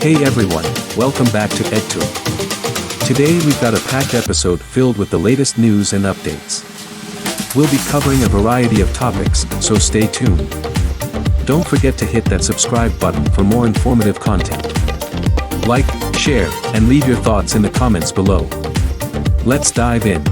Hey everyone, welcome back to EdTube. Today we've got a packed episode filled with the latest news and updates. We'll be covering a variety of topics, so stay tuned. Don't forget to hit that subscribe button for more informative content. Like, share, and leave your thoughts in the comments below. Let's dive in.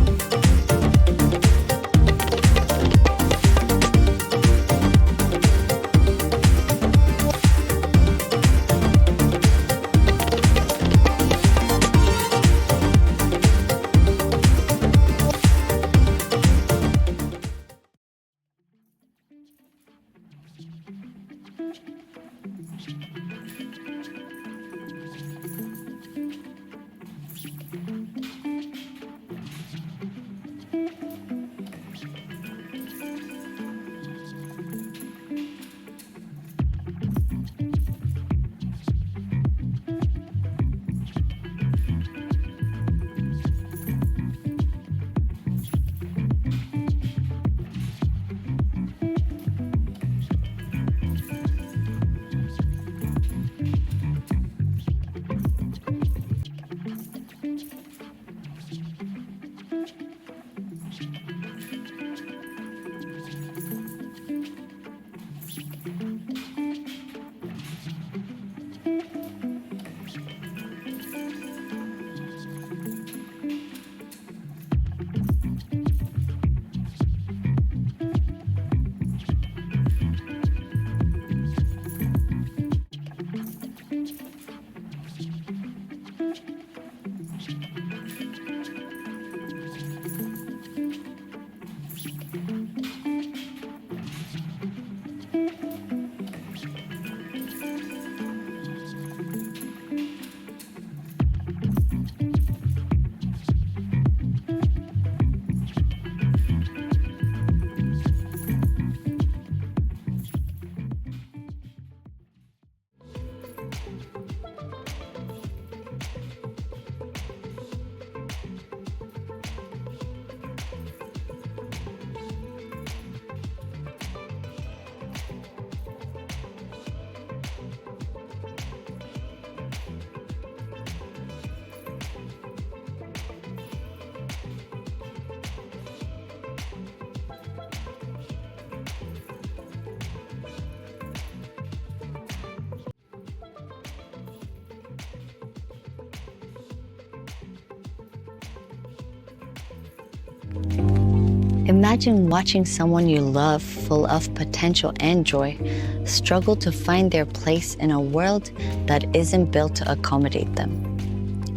Imagine watching someone you love, full of potential and joy, struggle to find their place in a world that isn't built to accommodate them.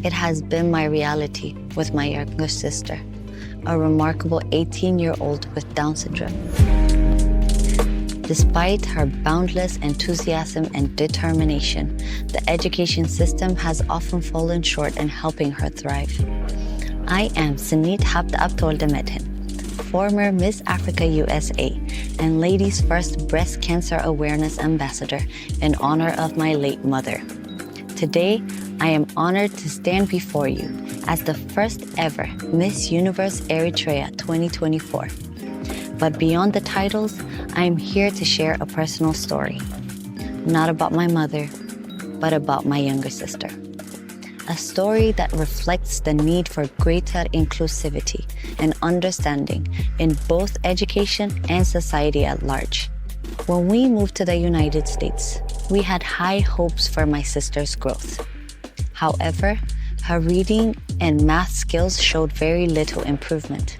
It has been my reality with my younger sister, a remarkable 18-year-old with Down syndrome. Despite her boundless enthusiasm and determination, the education system has often fallen short in helping her thrive. I am Sinit Medhin, former Miss Africa USA and Ladies First Breast Cancer Awareness Ambassador in honor of my late mother. Today, I am honored to stand before you as the first ever Miss Universe Eritrea 2024. But beyond the titles, I am here to share a personal story. Not about my mother, but about my younger sister. A story that reflects the need for greater inclusivity and understanding in both education and society at large. When we moved to the United States, we had high hopes for my sister's growth. However, her reading and math skills showed very little improvement.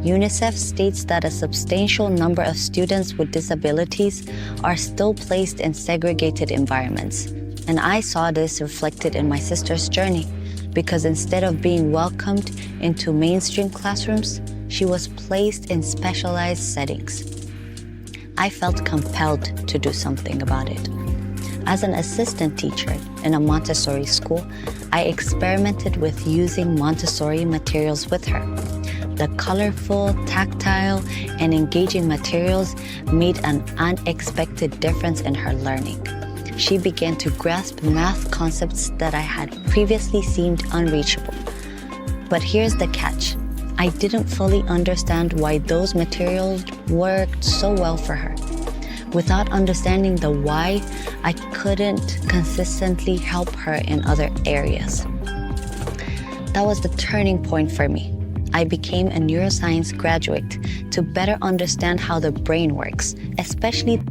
UNICEF states that a substantial number of students with disabilities are still placed in segregated environments. And I saw this reflected in my sister's journey, because instead of being welcomed into mainstream classrooms, she was placed in specialized settings. I felt compelled to do something about it. As an assistant teacher in a Montessori school, I experimented with using Montessori materials with her. The colorful, tactile, and engaging materials made an unexpected difference in her learning. She began to grasp math concepts that I had previously seemed unreachable. But here's the catch. I didn't fully understand why those materials worked so well for her. Without understanding the why, I couldn't consistently help her in other areas. That was the turning point for me. I became a neuroscience graduate to better understand how the brain works, especially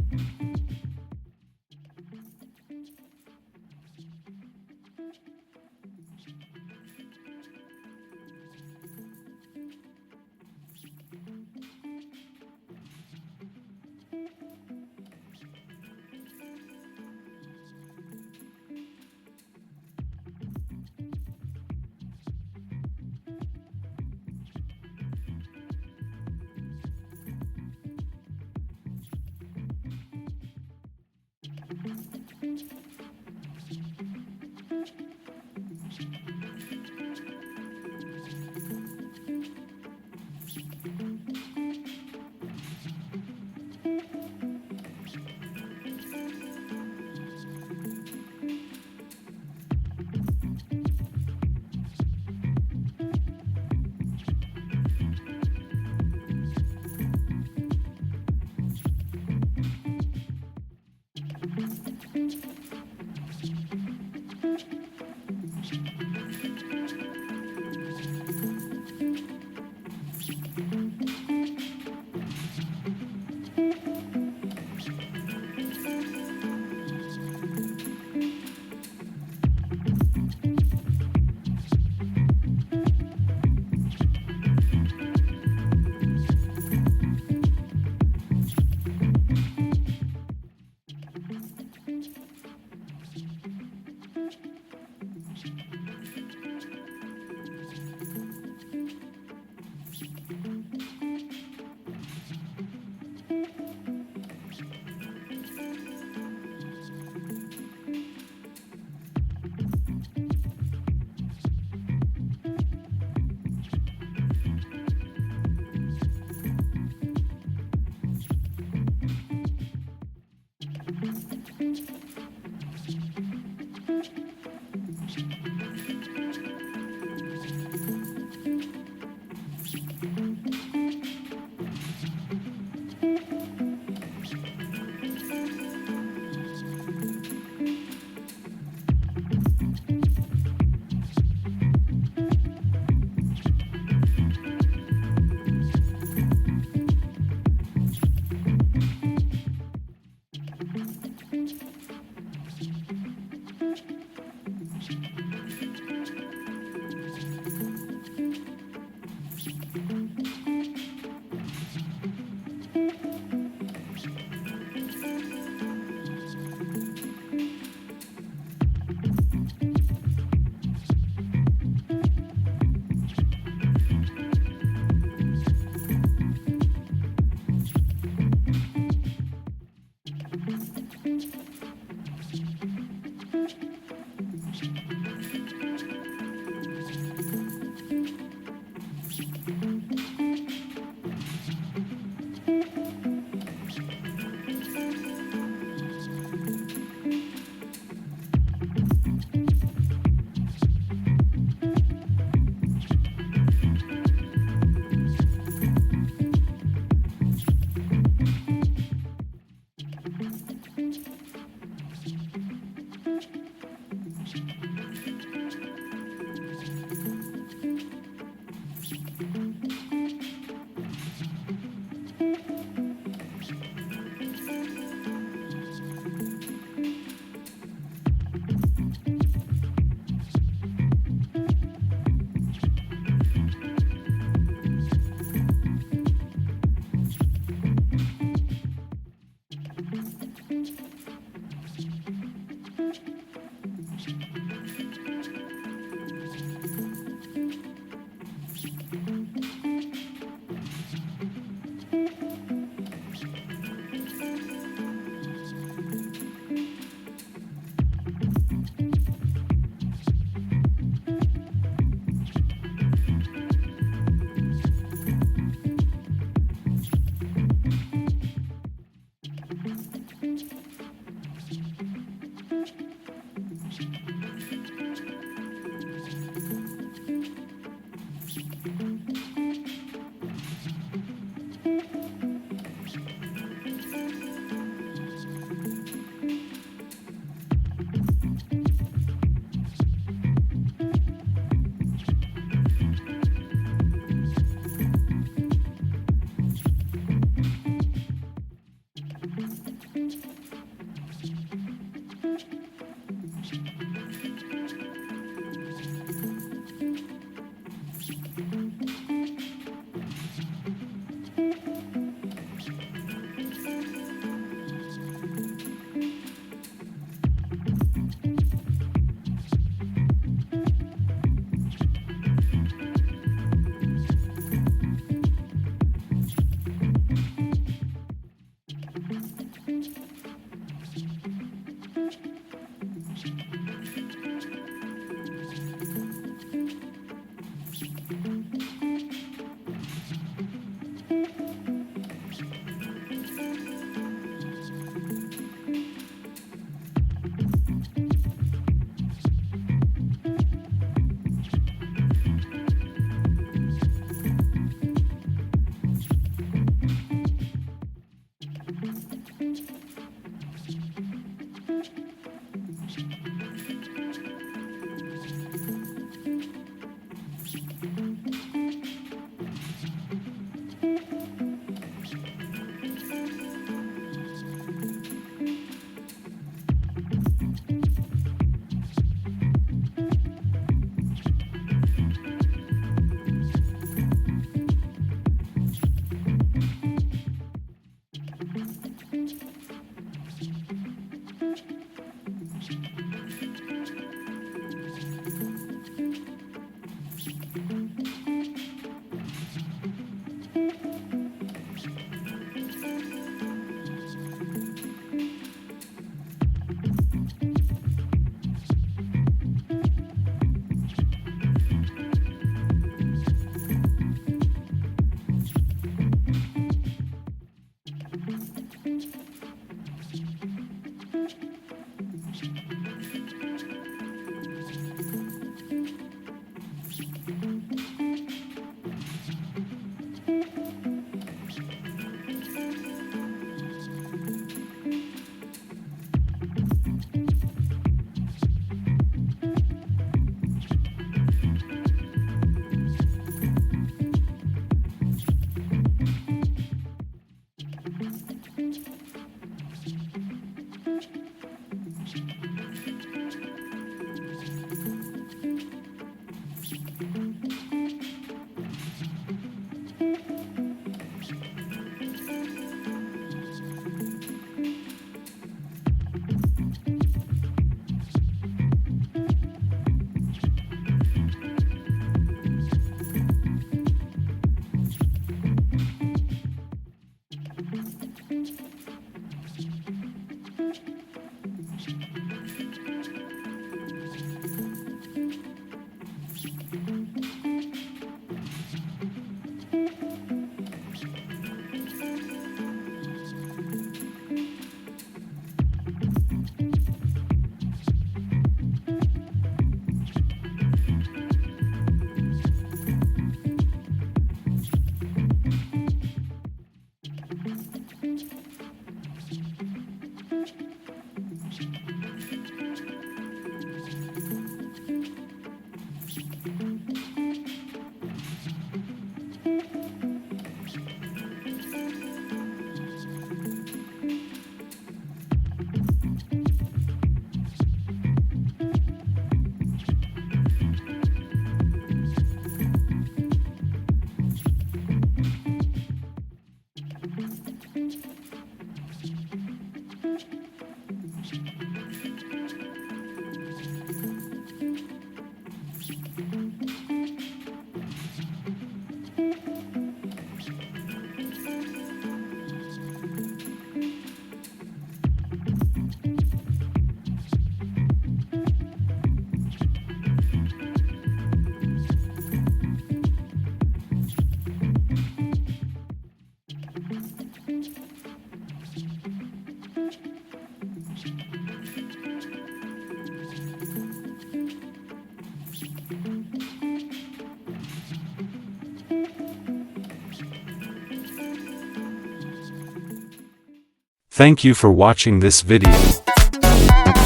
Thank you for watching this video.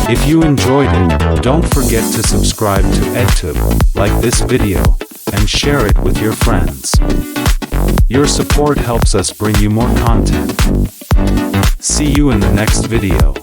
If you enjoyed it, don't forget to subscribe to EdTube, like this video, and share it with your friends. Your support helps us bring you more content. See you in the next video.